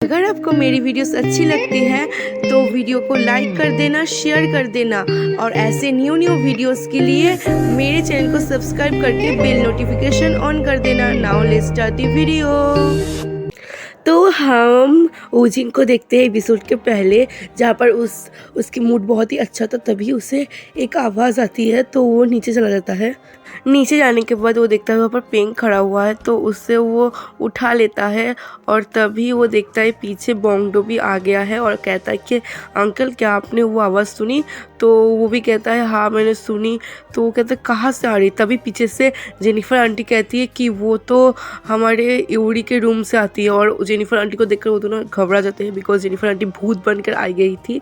अगर आपको मेरी वीडियोस अच्छी लगती है तो वीडियो को लाइक कर देना, शेयर कर देना और ऐसे न्यू वीडियोस के लिए मेरे चैनल को सब्सक्राइब करके बेल नोटिफिकेशन ऑन कर देना। Now let's start the video. तो हम ओजिन को देखते हैं एपिसोड के पहले, जहाँ पर उसकी मूड बहुत ही अच्छा था। तभी उसे एक आवाज़ आती है तो वो नीचे चला जाता है। नीचे जाने के बाद वो देखता है वहाँ पर पेंग खड़ा हुआ है तो उससे वो उठा लेता है और तभी वो देखता है पीछे बोंगडो भी आ गया है और कहता है कि अंकल क्या आपने वो आवाज़ सुनी? तो वो भी कहता है हाँ मैंने सुनी। तो वो कहता है कहाँ से आ रही? तभी पीछे से जेनिफर आंटी कहती है कि वो तो हमारे यूरी के रूम से आती है। और जेनिफर आंटी को देखकर वो दोनों घबरा जाते हैं बिकॉज जेनिफर आंटी भूत बनकर आई गई थी।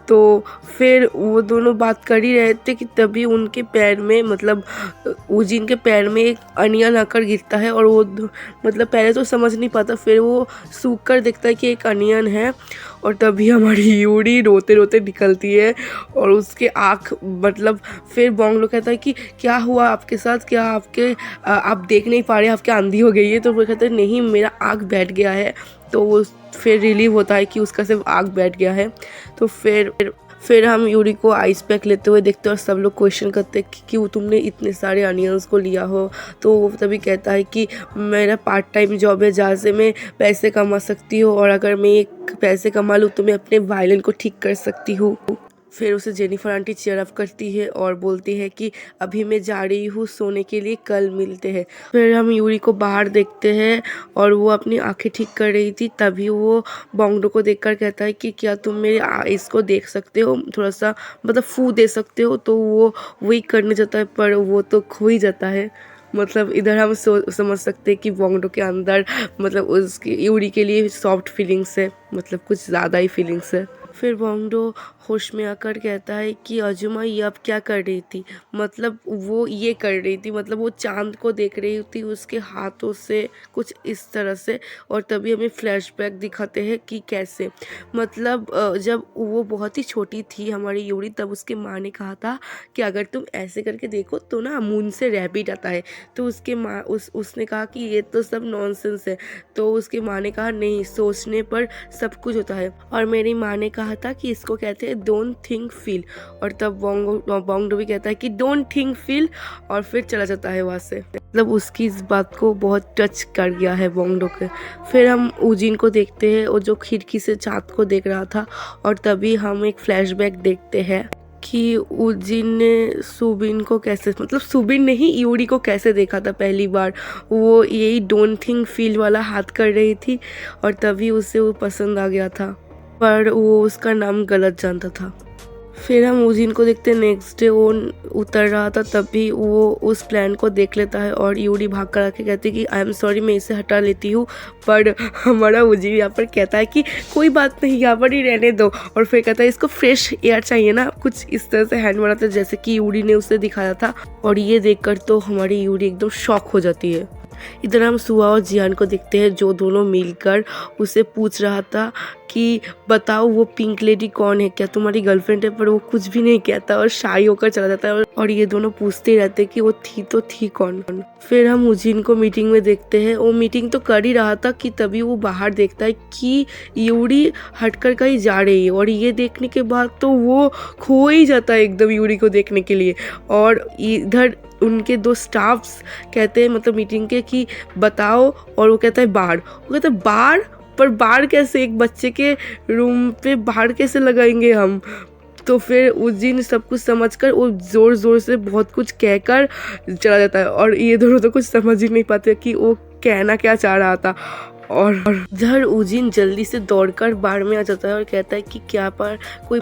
तो फिर वो दोनों बात कर ही रहे थे कि तभी उनके पैर में मतलब ओजिन के पैर में एक अनियन आकर गिरता है और वो मतलब पहले तो समझ नहीं पाता, फिर वो सूख कर देखता है कि एक अनियन है। और तभी हमारी यूरी रोते रोते निकलती है और उसके आँख मतलब फिर बोंगडो कहता है कि क्या हुआ आपके साथ, क्या आप देख नहीं पा रहे, आपकी आंधी हो गई है? तो वो कहता है नहीं मेरा आँख बैठ गया है। तो वो फिर रिलीव होता है कि उसका सिर्फ आँख बैठ गया है। तो फिर हम यूरी को आइस पैक लेते हुए देखते हैं और सब लोग क्वेश्चन करते हैं कि क्यों तुमने इतने सारे अनियंस को लिया हो। तो वो तभी कहता है कि मेरा पार्ट टाइम जॉब है जहाँ से मैं पैसे कमा सकती हूँ और अगर मैं एक पैसे कमा लूँ तो मैं अपने वायलिन को ठीक कर सकती हूँ। फिर उसे जेनिफर आंटी चीयर अप करती है और बोलती है कि अभी मैं जा रही हूँ सोने के लिए, कल मिलते हैं। फिर हम यूरी को बाहर देखते हैं और वो अपनी आंखें ठीक कर रही थी। तभी वो बोंगडो को देखकर कहता है कि क्या तुम मेरे आइस को देख सकते हो, थोड़ा सा मतलब फू दे सकते हो? तो वो वही करने जाता है पर वो तो खो ही जाता है। मतलब इधर हम समझ सकते हैं कि बोंगडो के अंदर मतलब उसकी यूरी के लिए सॉफ्ट फीलिंग्स है, मतलब कुछ ज़्यादा ही फीलिंग्स है। फिर बोंगडो होश में आकर कहता है कि अजुमा ये अब क्या कर रही थी? मतलब वो ये कर रही थी, मतलब वो चांद को देख रही थी उसके हाथों से कुछ इस तरह से। और तभी हमें फ्लैशबैक दिखाते हैं कि कैसे मतलब जब वो बहुत ही छोटी थी हमारी यूरी, तब उसके माँ ने कहा था कि अगर तुम ऐसे करके देखो तो ना मून से रैबिट आता है। तो उसके माँ उसने कहा कि ये तो सब नॉनसेंस है। तो उसकी माँ ने कहा नहीं, सोचने पर सब कुछ होता है। और मेरी माँ ने कहा था कि इसको कहते हैं डोंट थिंक फील। और तब बोंगडो भी कहता है कि डोंट थिंक फील और फिर चला जाता है वहाँ से। मतलब उसकी इस बात को बहुत टच कर गया है बोंगडो के। फिर हम ओजिन को देखते हैं और जो खिड़की से चाँद को देख रहा था। और तभी हम एक फ्लैशबैक देखते हैं कि ओजिन ने सुबिन को कैसे मतलब सुबिन नहीं यूरी को कैसे देखा था पहली बार। वो यही डोंट थिंक फील वाला हाथ कर रही थी और तभी उसे वो पसंद आ गया था, पर वो उसका नाम गलत जानता था। फिर हम ओजिन को देखते हैं नेक्स्ट डे वो उतर रहा था, तभी वो उस प्लान को देख लेता है और यूरी भाग कर आके कहती है कि आई एम सॉरी मैं इसे हटा लेती हूँ। पर हमारा ओजिन यहाँ पर कहता है कि कोई बात नहीं यहाँ पर ही रहने दो। और फिर कहता है इसको फ्रेश एयर चाहिए ना, कुछ इस तरह से हैंड बनाता है जैसे कि यूरी ने उसे दिखाया था। और ये देखकर तो हमारी यूरी एकदम शॉक हो जाती है। इधर हम सुआ और जियान को देखते हैं जो दोनों मिलकर उसे पूछ रहा था कि बताओ वो पिंक लेडी कौन है, क्या तुम्हारी गर्लफ्रेंड है? पर वो कुछ भी नहीं कहता और शाई होकर चला जाता है और ये दोनों पूछते रहते कि वो थी तो थी कौन। फिर हम ओजिन को मीटिंग में देखते हैं, वो मीटिंग तो कर ही रहा था कि तभी वो बाहर देखता है कि यूरी हटकर कहीं जा रही है। और ये देखने के बाद तो वो खो ही जाता है एकदम यूरी को देखने के लिए। और इधर उनके दो स्टाफ्स कहते हैं मतलब मीटिंग के कि बताओ, और वो कहता है बाढ़। वो कहता है बाढ़? पर बाढ़ कैसे, एक बच्चे के रूम पे बाढ़ कैसे लगाएंगे हम? तो फिर ओजिन सब कुछ समझकर वो ज़ोर ज़ोर से बहुत कुछ कहकर चला जाता है और ये दोनों तो कुछ समझ ही नहीं पाते कि वो कहना क्या चाह रहा था। और इधर ओजिन जल्दी से दौड़कर बाढ़ में आ जाता है और कहता है कि क्या पर कोई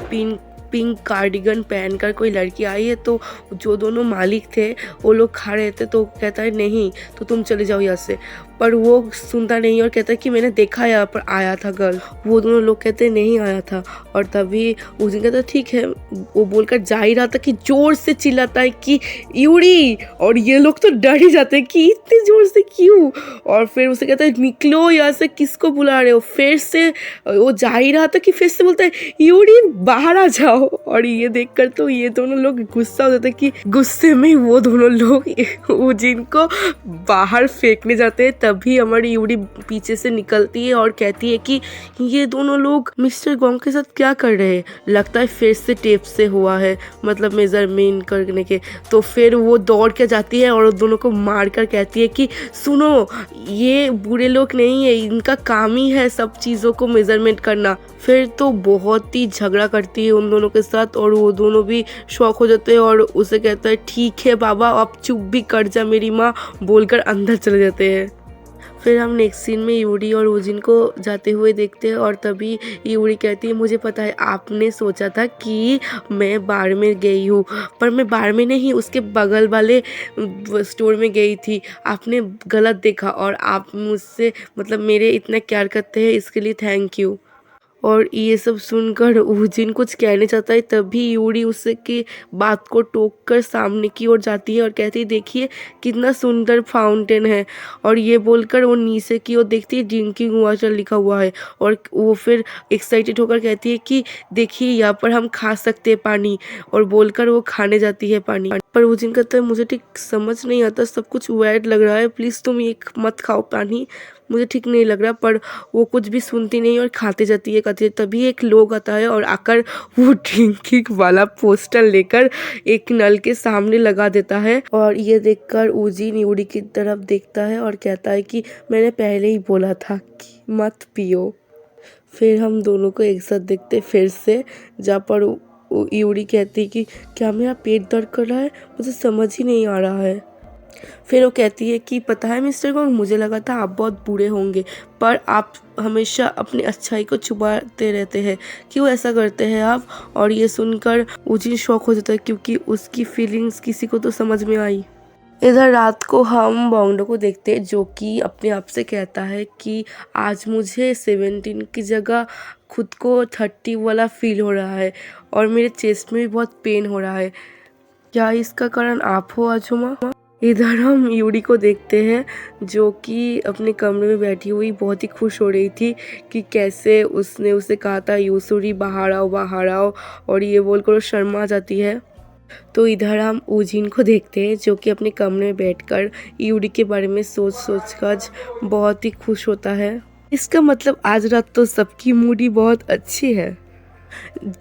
पिंक कार्डिगन पहनकर कोई लड़की आई है? तो जो दोनों मालिक थे वो लोग खा रहे थे। तो कहता है नहीं तो तुम चले जाओ यहाँ से। पर वो सुनता नहीं और कहता है कि मैंने देखा यहाँ पर आया था गर्ल। वो दोनों लोग कहते हैं नहीं आया था। और तभी उस दिन कहता है ठीक है, वो बोलकर जा ही रहा था कि जोर से चिल्लाता है कि यूरी। और ये लोग तो डर ही जाते हैं कि इतने जोर से क्यों। और फिर उसे कहता है निकलो यहाँ से, किसको बुला रहे हो? फिर से वो जा ही रहा था कि फिर से बोलता है यूरी बाहर आ जाओ। और ये देखकर तो ये दोनों लोग गुस्सा हो जाते हैं कि गुस्से में वो दोनों लोग ओजिन को बाहर फेंकने जाते हैं। तभी हमारी यूरी पीछे से निकलती है और कहती है कि ये दोनों लोग मिस्टर गोंग के साथ क्या कर रहे हैं, लगता है फिर से टेप से हुआ है, मतलब मेजरमेंट करने के। तो फिर वो दौड़ के जाती है और दोनों को मार कर कहती है कि सुनो, ये बुरे लोग नहीं है, इनका काम ही है सब चीज़ों को मेजरमेंट करना। फिर तो बहुत ही झगड़ा करती है उन दोनों के साथ और वो दोनों भी शॉक हो जाते हैं और उसे कहता है ठीक है बाबा, अब चुप भी कर जा मेरी माँ, बोलकर अंदर चले जाते हैं। फिर हम नेक्स्ट सीन में यूरी और उजिन को जाते हुए देखते हैं और तभी यूरी कहती है मुझे पता है आपने सोचा था कि मैं बार में गई हूँ, पर मैं बार में नहीं, उसके बगल वाले स्टोर में गई थी, आपने गलत देखा और आप मुझसे मतलब मेरे इतना प्यार करते हैं, इसके लिए थैंक यू। और ये सब सुनकर उजिन कुछ कहने चाहता है, तभी यूरी उससे की बात को टोक कर सामने की ओर जाती है और कहती है देखिए कितना सुंदर फाउंटेन है। और ये बोलकर वो नीचे की ओर देखती है, ड्रिंकिंग वाटर लिखा हुआ है और वो फिर एक्साइटेड होकर कहती है कि देखिए यहाँ पर हम खा सकते हैं पानी, और बोलकर वो खाने जाती है पानी। पर उजिन कहता है मुझे ठीक समझ नहीं आता, सब कुछ वेird लग रहा है, प्लीज़ तुम ये मत खाओ पानी, मुझे ठीक नहीं लग रहा। पर वो कुछ भी सुनती नहीं और खाते जाती है खाते। तभी एक लोग आता है और आकर वो ड्रिंकिंग वाला पोस्टर लेकर एक नल के सामने लगा देता है और ये देखकर उजिन यूरी की तरफ देखता है और कहता है कि मैंने पहले ही बोला था कि मत पियो। फिर हम दोनों को एक साथ देखते फिर से, जहाँ पर यूरी कहती है कि क्या मेरा पेट दर्द कर रहा है, मुझे समझ ही नहीं आ रहा है। फिर वो कहती है कि पता है मिस्टर गोंग, मुझे लगा था आप बहुत बुरे होंगे, पर आप हमेशा अपनी अच्छाई को छुपाते रहते हैं, क्यों ऐसा करते हैं आप। और ये सुनकर उजिन शॉक हो जाता है क्योंकि उसकी फीलिंग्स किसी को तो समझ में आई। इधर रात को हम बोंगडो को देखते हैं जो कि अपने आप से कहता है कि आज मुझे 17 की जगह खुद को 30 वाला फील हो रहा है और मेरे चेस्ट में भी बहुत पेन हो रहा है, क्या इसका कारण आप हो आजुमा। इधर हम यूरी को देखते हैं जो कि अपने कमरे में बैठी हुई बहुत ही खुश हो रही थी कि कैसे उसने उसे कहा था यूसुरी बाहर आओ, और ये बोलकर वो शर्मा जाती है। तो इधर हम उजिन को देखते हैं जो कि अपने कमरे में बैठकर यूरी के बारे में सोच कर बहुत ही खुश होता है। इसका मतलब आज रात तो सबकी मूडी बहुत अच्छी है।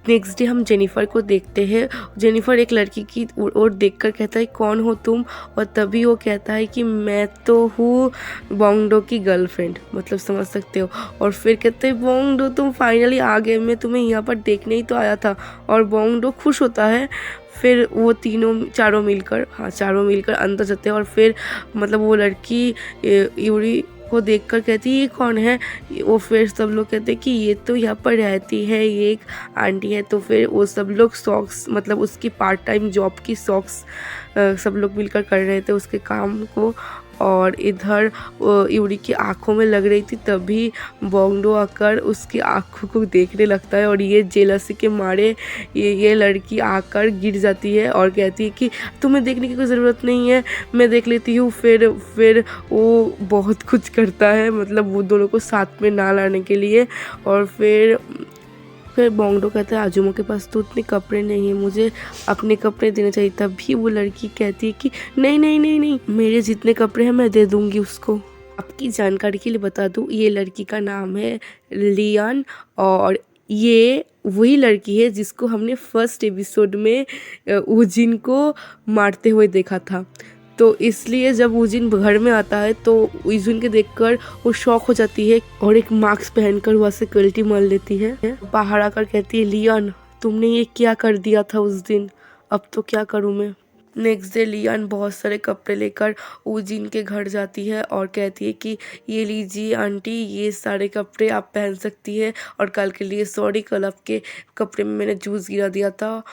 नेक्स्ट डे हम जेनिफर को देखते हैं। जेनिफर एक लड़की की ओर देखकर कहता है कौन हो तुम, और तभी वो कहता है कि मैं तो हूँ बोंगडो की गर्लफ्रेंड, मतलब समझ सकते हो। और फिर कहते हैं बोंगडो तुम फाइनली आ गए, मैं तुम्हें यहाँ पर देखने ही तो आया था। और बोंगडो खुश होता है। फिर वो चारों मिलकर अंदर जाते हैं और फिर मतलब वो लड़की यूरी को देखकर कहती है ये कौन है। वो फिर सब लोग कहते हैं कि ये तो यहाँ पर रहती है, ये एक आंटी है। तो फिर वो सब लोग सॉक्स मतलब उसकी पार्ट टाइम जॉब की सॉक्स सब लोग मिलकर कर रहे थे उसके काम को। और इधर यूरी की आंखों में लग रही थी, तभी बोंगडो आकर उसकी आंखों को देखने लगता है और ये जेलसी के मारे ये लड़की आकर गिर जाती है और कहती है कि तुम्हें देखने की कोई ज़रूरत नहीं है, मैं देख लेती हूँ। फिर वो बहुत कुछ करता है, मतलब वो दोनों को साथ में ना लाने के लिए। और फिर बोंगडो कहता है आजुमा के पास तो उतने कपड़े नहीं है, मुझे अपने कपड़े देने चाहिए। तभी वो लड़की कहती है कि नहीं, मेरे जितने कपड़े हैं मैं दे दूंगी उसको। आपकी जानकारी के लिए बता दूं, ये लड़की का नाम है लियान और ये वही लड़की है जिसको हमने फर्स्ट एपिसोड में उजिन को मारते हुए देखा था। तो इसलिए जब उजिन घर में आता है तो उजिन के देखकर वो शॉक हो जाती है और एक मास्क पहनकर वहाँ से कल्टी मल लेती है। बाहर आकर कहती है लियान तुमने ये क्या कर दिया था उस दिन, अब तो क्या करूँ मैं। नेक्स्ट डे लियान बहुत सारे कपड़े लेकर उजिन के घर जाती है और कहती है कि ये लीजिए आंटी, ये सारे कपड़े आप पहन सकती है और कल के लिए सॉरी, कल आपके कपड़े में मैंने जूस गिरा दिया था।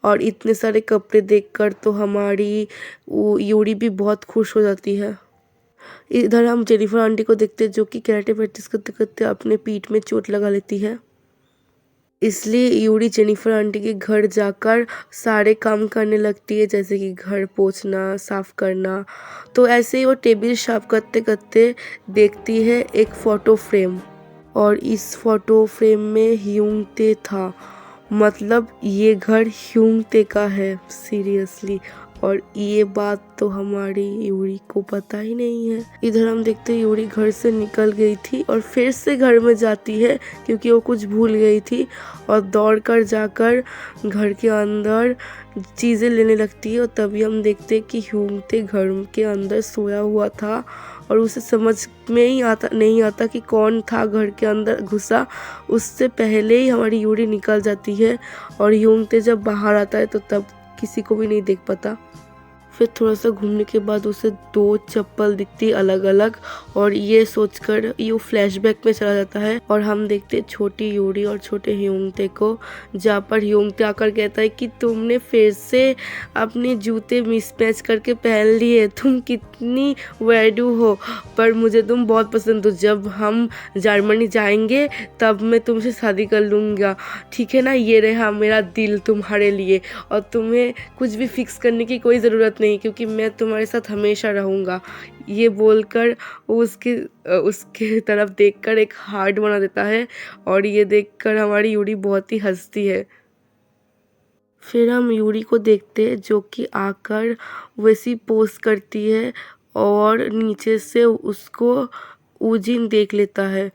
और इतने सारे कपड़े देखकर तो हमारी यूरी भी बहुत खुश हो जाती है। इधर हम जेनिफर आंटी को देखते हैं जो कि कैरेटे प्रैक्टिस करते करते अपने पीठ में चोट लगा लेती है। इसलिए यूरी जेनिफर आंटी के घर जाकर सारे काम करने लगती है, जैसे कि घर पोंछना, साफ करना। तो ऐसे ही वो टेबल साफ करते करते देखती है एक फ़ोटो फ्रेम, और इस फोटो फ्रेम में ह्यूंगते था, मतलब ये घर ह्यूंगते का है सीरियसली। और ये बात तो हमारी यूरी को पता ही नहीं है। इधर हम देखते हैं यूरी घर से निकल गई थी और फिर से घर में जाती है क्योंकि वो कुछ भूल गई थी और दौड़ कर जाकर घर के अंदर चीज़ें लेने लगती है। और तभी हम देखते हैं कि ह्यूंगते घर के अंदर सोया हुआ था और उसे समझ में ही नहीं आता कि कौन था घर के अंदर घुसा। उससे पहले ही हमारी यूरी निकल जाती है और ह्यूंगते जब बाहर आता है तो तब किसी को भी नहीं देख पाता। फिर थोड़ा सा घूमने के बाद उसे 2 चप्पल दिखती अलग अलग और ये सोचकर ये फ्लैशबैक में चला जाता है और हम देखते छोटी यूरी और छोटे ह्यूंगते को, जहाँ पर ह्यूंगते आकर कहता है कि तुमने फिर से अपने जूते मिसमैच करके पहन लिए, तुम कितनी वैडू हो, पर मुझे तुम बहुत पसंद हो। जब हम जर्मनी जाएंगे तब मैं तुमसे शादी कर लूँगा, ठीक है ना। ये रहा मेरा दिल तुम्हारे लिए और तुम्हें कुछ भी फिक्स करने की कोई ज़रूरत नहीं क्योंकि मैं तुम्हारे साथ हमेशा रहूँगा। ये बोलकर वो उसके तरफ देखकर एक हार्ट बना देता है और ये देखकर हमारी यूरी बहुत ही हंसती है। फिर हम यूरी को देखते हैं जो कि आकर वैसी पोज करती है और नीचे से उसको ऊजिन देख लेता है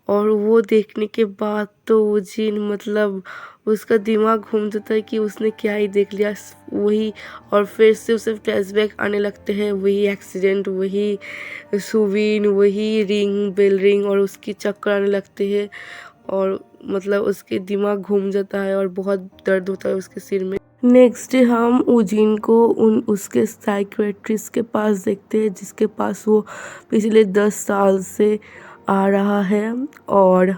और वो देखने के बाद तो ऊजिन मतलब उसका दिमाग घूम जाता है कि उसने क्या ही देख लिया वही। और फिर से उसे फ्लैशबैक आने लगते हैं, वही एक्सीडेंट, वही सुविन, वही रिंग, बेल रिंग और उसकी चक्कर आने लगते हैं और मतलब उसके दिमाग घूम जाता है और बहुत दर्द होता है उसके सिर में। नेक्स्ट डे हम ऊजिन को उसके साइकियाट्रिस्ट के पास देखते हैं जिसके पास वो पिछले 10 साल से आ रहा है और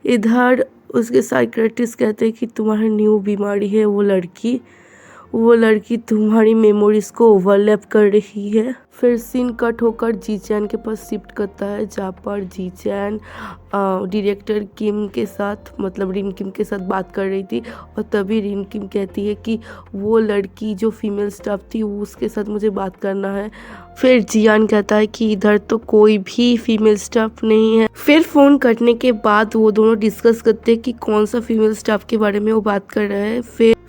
इधर उसके साइकियाट्रिस्ट कहते हैं कि तुम्हारी न्यू बीमारी है, वो लड़की तुम्हारी मेमोरीज को ओवरलैप कर रही है। फिर सीन कट होकर जीचैन के पास शिफ्ट करता है जहाँ पर जीचैन डायरेक्टर किम के साथ मतलब रिन किम के साथ बात कर रही थी और तभी रिन किम कहती है कि वो लड़की जो फीमेल स्टाफ थी वो उसके साथ मुझे बात करना है। फिर जियान कहता है कि इधर तो कोई भी फीमेल स्टाफ नहीं है। फिर फ़ोन कटने के बाद वो दोनों डिस्कस करते हैं कि कौन सा फीमेल स्टाफ के बारे में वो बात कर रहे हैं।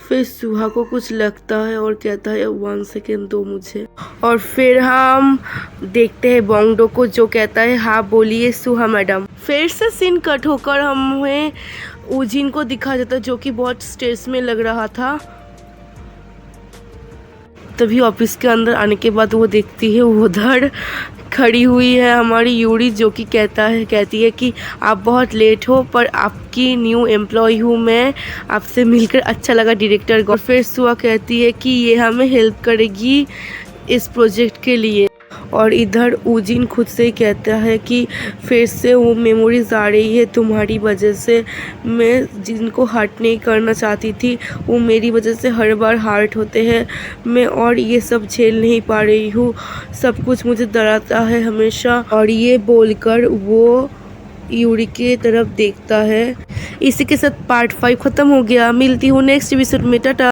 फिर सुहा को कुछ लगता है और कहता है 1 सेकेंड दो मुझे। और फिर हम देखते हैं बोंगडो को जो कहता है हाँ बोलिए सुहा मैडम। फिर से सीन कट होकर हमें ऊजिन को दिखा जाता है जो कि बहुत स्ट्रेस में लग रहा था। तभी ऑफिस के अंदर आने के बाद वो देखती है उधर खड़ी हुई है हमारी यूरी जो कि कहती है कि आप बहुत लेट हो पर आपकी न्यू एम्प्लॉय हूँ मैं, आपसे मिलकर अच्छा लगा डायरेक्टर को। फिर सुहा कहती है कि ये हमें हेल्प करेगी इस प्रोजेक्ट के लिए और इधर ऊजिन खुद से ही कहता है कि फिर से वो मेमोरीज आ रही है तुम्हारी वजह से, मैं जिनको हर्ट नहीं करना चाहती थी वो मेरी वजह से हर बार हर्ट होते हैं मैं और ये सब झेल नहीं पा रही हूँ, सब कुछ मुझे डराता है हमेशा। और ये बोलकर वो यूरी के तरफ देखता है। इसी के साथ पार्ट 5 ख़त्म हो गया। मिलती हूँ नेक्स्ट एपिसोड में। टाटा।